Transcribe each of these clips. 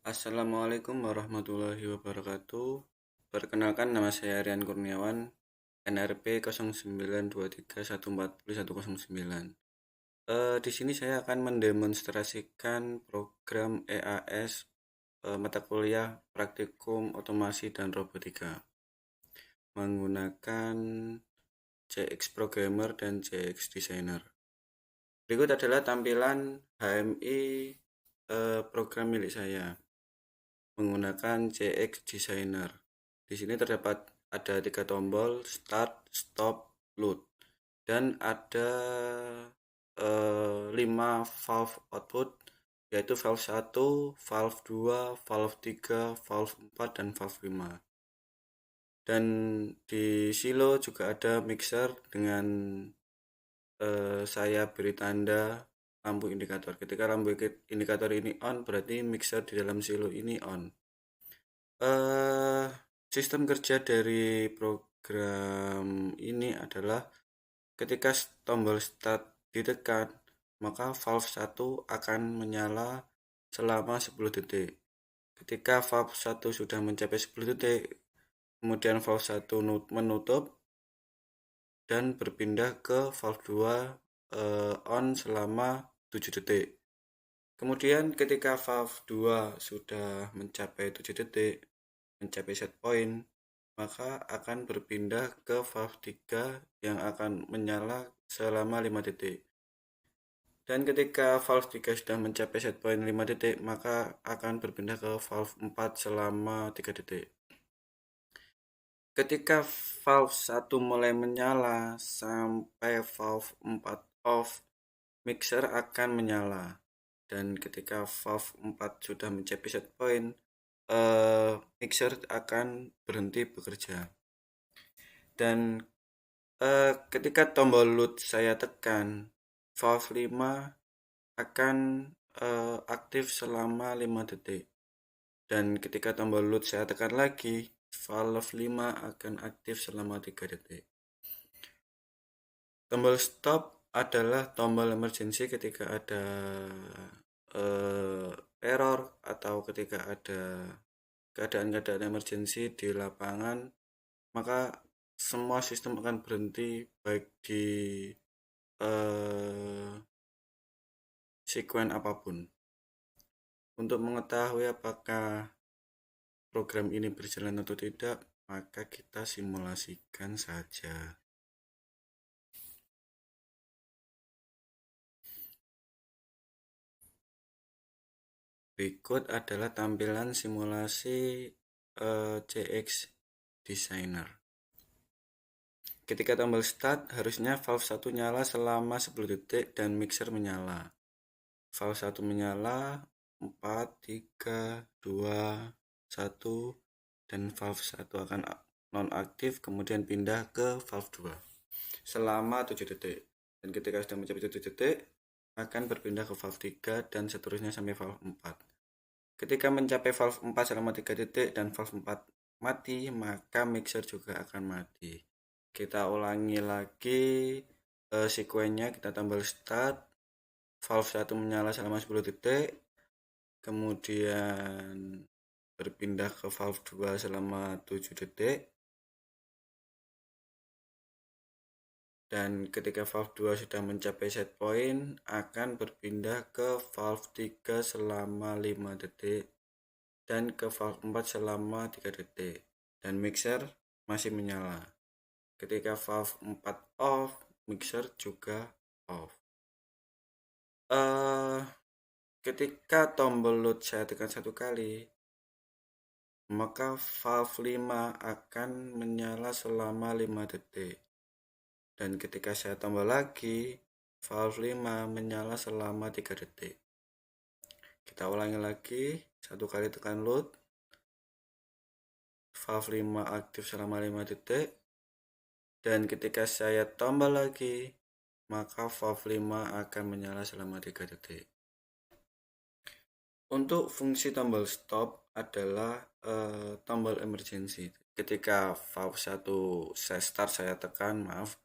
Assalamualaikum warahmatullahi wabarakatuh. Perkenalkan, nama saya Rian Kurniawan, NRP 0923140109. Di sini saya akan mendemonstrasikan program EAS, mata kuliah Praktikum Otomasi dan Robotika menggunakan CX Programmer dan CX Designer. Berikut adalah tampilan HMI program milik saya menggunakan CX Designer. Di sini terdapat ada 3 tombol: Start, Stop, Load, dan ada 5 valve output, yaitu valve 1, valve 2, valve 3, valve 4, dan valve 5. Dan di silo juga ada mixer dengan saya beri tanda lampu indikator. Ketika lampu indikator ini on, berarti mixer di dalam silo ini on. Sistem kerja dari program ini adalah ketika tombol start ditekan, maka valve 1 akan menyala selama 10 detik. Ketika valve 1 sudah mencapai 10 detik, kemudian valve 1 menutup dan berpindah ke valve 2 on selama 7 detik. Kemudian ketika valve 2 sudah mencapai 7 detik, mencapai set point, maka akan berpindah ke valve 3 yang akan menyala selama 5 detik. Dan ketika valve 3 sudah mencapai set point 5 detik, maka akan berpindah ke valve 4 selama 3 detik. Ketika valve 1 mulai menyala sampai valve 4 off, mixer akan menyala. Dan ketika valve 4 sudah mencapai set point, mixer akan berhenti bekerja. Dan ketika tombol load saya tekan, valve 5 akan aktif selama 5 detik. Dan ketika tombol load saya tekan lagi, valve 5 akan aktif selama 3 detik. Tombol stop adalah tombol emergency ketika ada error atau ketika ada keadaan-keadaan emergency di lapangan, maka semua sistem akan berhenti, baik di sekuen apapun. Untuk mengetahui apakah program ini berjalan atau tidak, maka kita simulasikan saja. Berikut adalah tampilan simulasi CX Designer. Ketika tombol start, harusnya valve 1 nyala selama 10 detik dan mixer menyala. Valve 1 menyala, 4, 3, 2, 1, dan valve 1 akan nonaktif, kemudian pindah ke valve 2 selama 7 detik. Dan ketika sudah mencapai 7 detik, akan berpindah ke valve 3 dan seterusnya sampai valve 4. Ketika mencapai valve 4 selama 3 detik dan valve 4 mati, maka mixer juga akan mati. Kita ulangi lagi sekuennya, kita tombol start, valve 1 menyala selama 10 detik, kemudian berpindah ke valve 2 selama 7 detik, dan ketika valve 2 sudah mencapai set point, akan berpindah ke valve 3 selama 5 detik, dan ke valve 4 selama 3 detik, dan mixer masih menyala. Ketika valve 4 off, mixer juga off. Ketika tombol load saya tekan 1 kali, maka valve 5 akan menyala selama 5 detik. Dan ketika saya tombol lagi, valve 5 menyala selama 3 detik. Kita ulangi lagi, 1 kali tekan load, valve 5 aktif selama 5 detik. Dan ketika saya tombol lagi, maka valve 5 akan menyala selama 3 detik. Untuk fungsi tombol stop adalah tombol emergency. Ketika valve 1 saya tekan, valve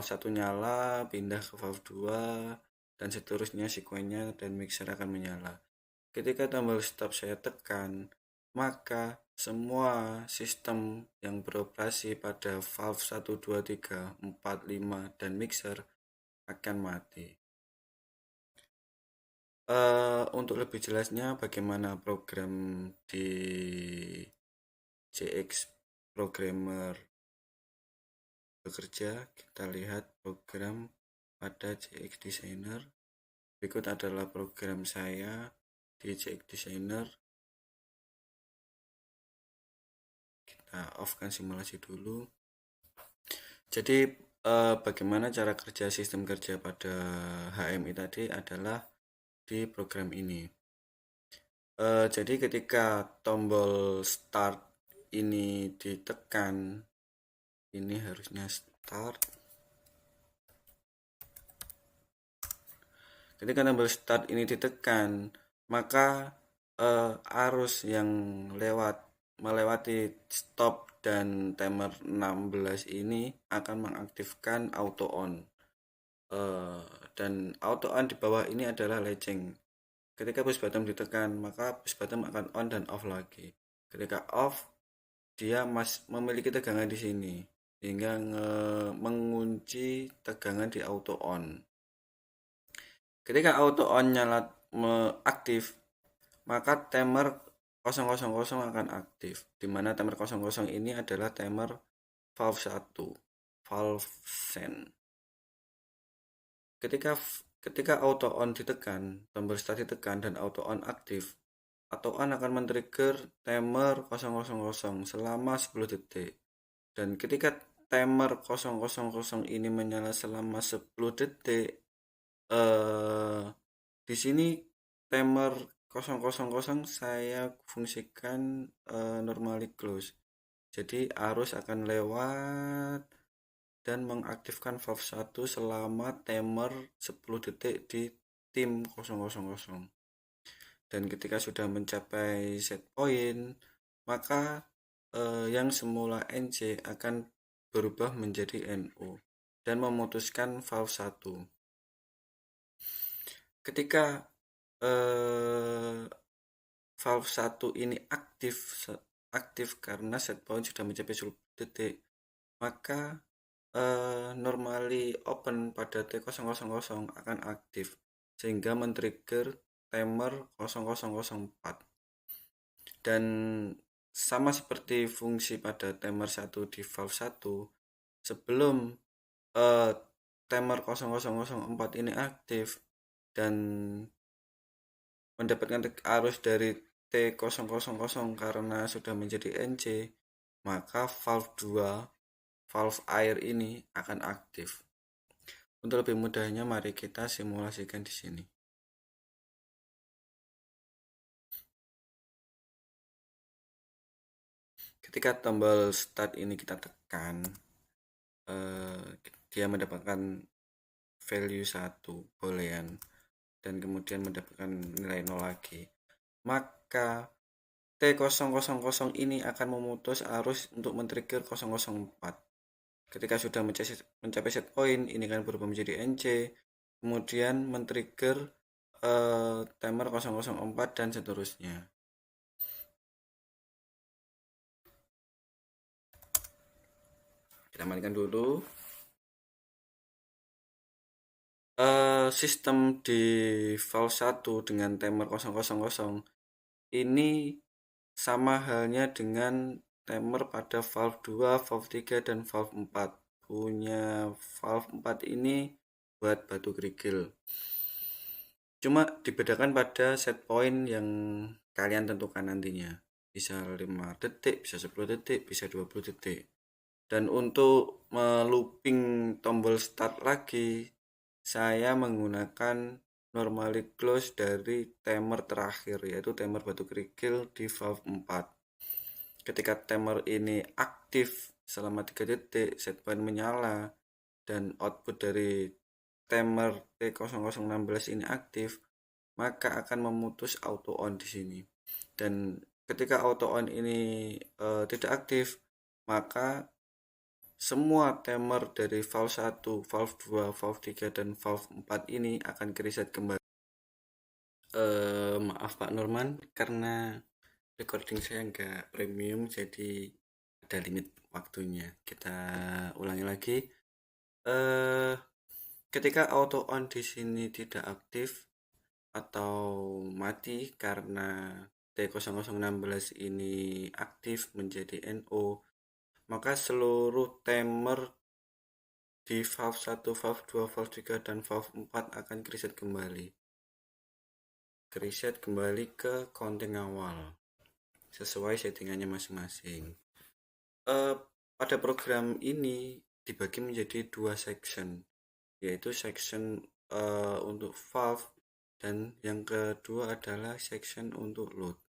1 nyala, pindah ke valve 2, dan seterusnya sekuennya, dan mixer akan menyala. ketika tombol stop saya tekan, maka semua sistem yang beroperasi pada valve 1, 2, 3, 4, 5, dan mixer akan mati. Untuk lebih jelasnya bagaimana program di JX Programmer bekerja, kita lihat program pada JX Designer. Berikut adalah program saya di JX Designer. Kita off-kan simulasi dulu. Jadi bagaimana cara kerja sistem kerja pada HMI tadi adalah di program ini. Jadi ketika tombol start ini ditekan, ini harusnya start. Ketika tombol start ini ditekan, maka arus yang melewati stop dan timer 16 ini akan mengaktifkan auto on. Dan auto on di bawah ini adalah latching. Ketika push button ditekan, maka push button akan on dan off lagi. Ketika off, dia memiliki tegangan di sini hingga mengunci tegangan di auto on. Ketika auto on nyala aktif, maka timer 000 akan aktif, di mana timer 00 ini adalah timer valve 1, valve send. Ketika auto on ditekan, tombol start ditekan dan auto on aktif, auto on akan men-trigger timer 000 selama 10 detik. Dan ketika timer 000 ini menyala selama 10 detik, di sini timer 000 saya fungsikan normally close. Jadi arus akan lewat dan mengaktifkan valve 1 selama timer 10 detik di tim 000. Dan ketika sudah mencapai set point, maka yang semula NC akan berubah menjadi NO dan memutuskan valve 1. Ketika valve 1 ini aktif karena set point sudah mencapai 10 detik, maka normally open pada T000 akan aktif sehingga men-trigger timer 0004. Dan sama seperti fungsi pada timer 1 di valve 1, sebelum timer 0004 ini aktif dan mendapatkan arus dari T000 karena sudah menjadi NC, maka valve 2, valve air ini akan aktif. Untuk lebih mudahnya, mari kita simulasikan di sini. Ketika tombol start ini kita tekan, dia mendapatkan value 1 boolean dan kemudian mendapatkan nilai 0 lagi. Maka T000 ini akan memutus arus untuk men-trigger 004. Ketika sudah mencapai set point, ini akan berubah menjadi NC, kemudian men-trigger timer 004 dan seterusnya. Kita mainkan dulu. Sistem di valve 1 dengan timer 000 ini sama halnya dengan timer pada valve 2, valve 3, dan valve 4. Punya valve 4 ini buat batu kerikil. Cuma dibedakan pada set point yang kalian tentukan nantinya. Bisa 5 detik, bisa 10 detik, bisa 20 detik. Dan untuk melooping tombol start lagi, saya menggunakan normally close dari timer terakhir, yaitu timer batu kerikil di valve 4. Ketika timer ini aktif selama 3 detik, set point menyala, dan output dari timer T0016 ini aktif, maka akan memutus auto on di sini. Dan ketika auto on ini tidak aktif, maka semua timer dari valve 1, valve 2, valve 3, dan valve 4 ini akan reset kembali. Maaf Pak Nurman, karena recording saya nggak premium, jadi ada limit waktunya. Kita ulangi lagi. Eh, Ketika auto on di sini tidak aktif atau mati karena T0016 ini aktif menjadi NO, maka seluruh timer di valve 1, valve 2, valve 3, dan valve 4 akan reset kembali. Reset kembali ke counting awal sesuai settingannya masing-masing. Eh, Pada program ini dibagi menjadi dua section, yaitu section untuk valve dan yang kedua adalah section untuk load.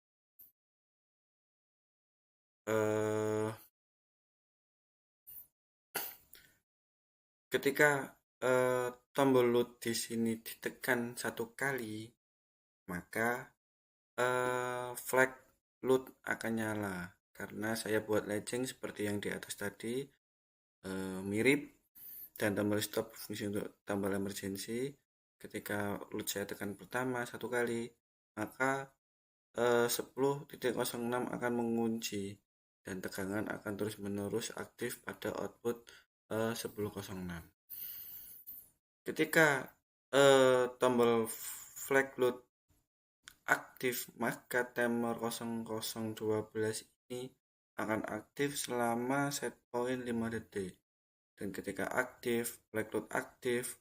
Eh, Ketika tombol load di sini ditekan satu kali, maka flag load akan nyala. Karena saya buat legend seperti yang di atas tadi, mirip, dan tombol stop fungsi untuk tombol emergency. Ketika load saya tekan pertama satu kali, maka 10.06 akan mengunci dan tegangan akan terus menerus aktif pada output 10.06. Ketika tombol flag load aktif, maka timer 0012 ini akan aktif selama set point 5 detik. Dan ketika aktif, flag load aktif,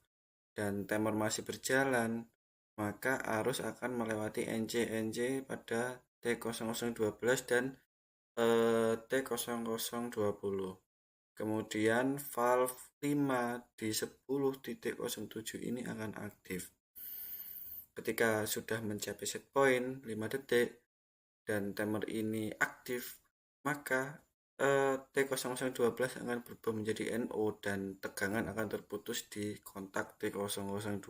dan timer masih berjalan, maka arus akan melewati NC pada T0012 dan T0020. Kemudian valve 5 di 10.07 ini akan aktif. Ketika sudah mencapai set point 5 detik dan timer ini aktif, maka T0012 akan berubah menjadi NO dan tegangan akan terputus di kontak T0012.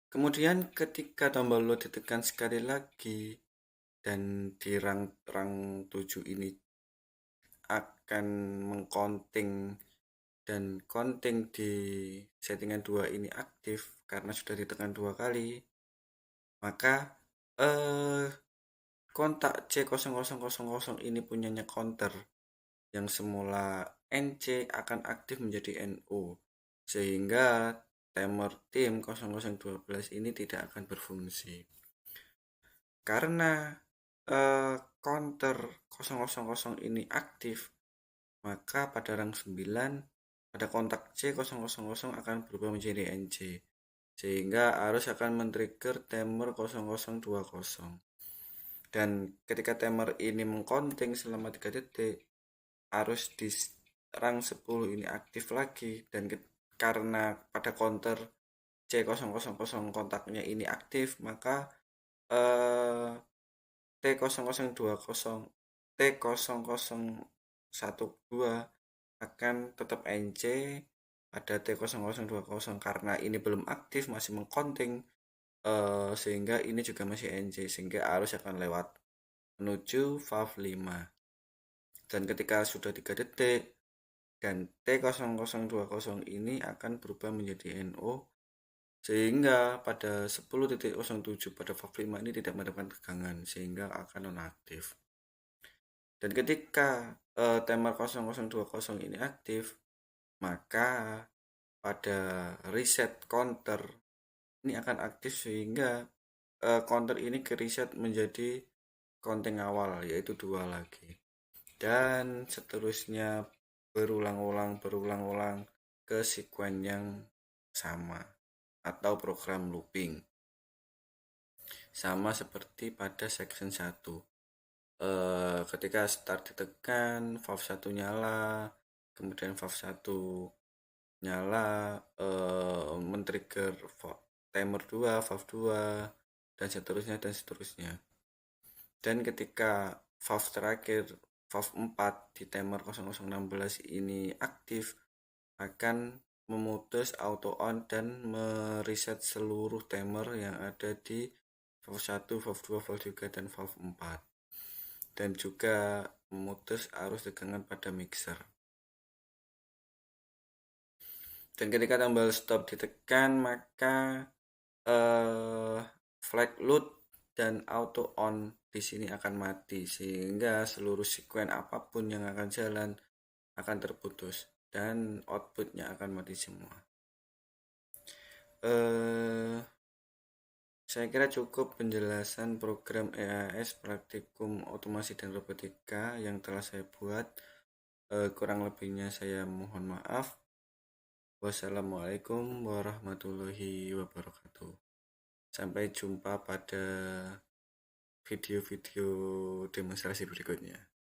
Kemudian ketika tombol load ditekan sekali lagi dan di rang 7 ini akan mengcounting dan counting di settingan 2 ini aktif karena sudah ditekan 2 kali, maka eh kontak C0000 ini punyanya counter yang semula NC akan aktif menjadi NO, sehingga timer tim 0012 ini tidak akan berfungsi. Karena counter 000 ini aktif, maka pada rang 9 pada kontak C000 akan berubah menjadi NC, sehingga arus akan men-trigger timer 0020. Dan ketika timer ini mengcounting selama 3 detik, arus di rang 10 ini aktif lagi, dan karena pada counter C000 kontaknya ini aktif, maka T0020 T0012 akan tetap NC pada T0020 karena ini belum aktif, masih mengcounting, sehingga ini juga masih NC, sehingga arus akan lewat menuju valve 5. Dan ketika sudah 3 detik dan T0020 ini akan berubah menjadi NO, sehingga pada 10.07 pada valve 5 ini tidak mendapatkan tegangan, sehingga akan nonaktif. Dan ketika timer 0020 ini aktif, maka pada reset counter ini akan aktif, sehingga counter ini ke reset menjadi counting awal, yaitu 2 lagi. Dan seterusnya berulang-ulang ke sequence yang sama atau program looping. Sama seperti pada section 1. Ketika start ditekan, valve 1 nyala, kemudian valve 1 nyala, men-trigger timer 2, valve 2, dan seterusnya. Dan ketika valve terakhir, valve 4 di timer 0016 ini aktif, akan memutus auto on dan mereset seluruh timer yang ada di valve 1, valve 2, valve 3, dan valve 4. Dan juga memutus arus tegangan pada mixer. Dan ketika tombol stop ditekan, maka eh, flag load dan auto on di sini akan mati, sehingga seluruh sekuen apapun yang akan jalan akan terputus dan outputnya akan mati semua. eh Saya kira cukup penjelasan program EAS Praktikum Otomasi dan Robotika yang telah saya buat. Kurang lebihnya saya mohon maaf. Wassalamualaikum warahmatullahi wabarakatuh. Sampai jumpa pada video-video demonstrasi berikutnya.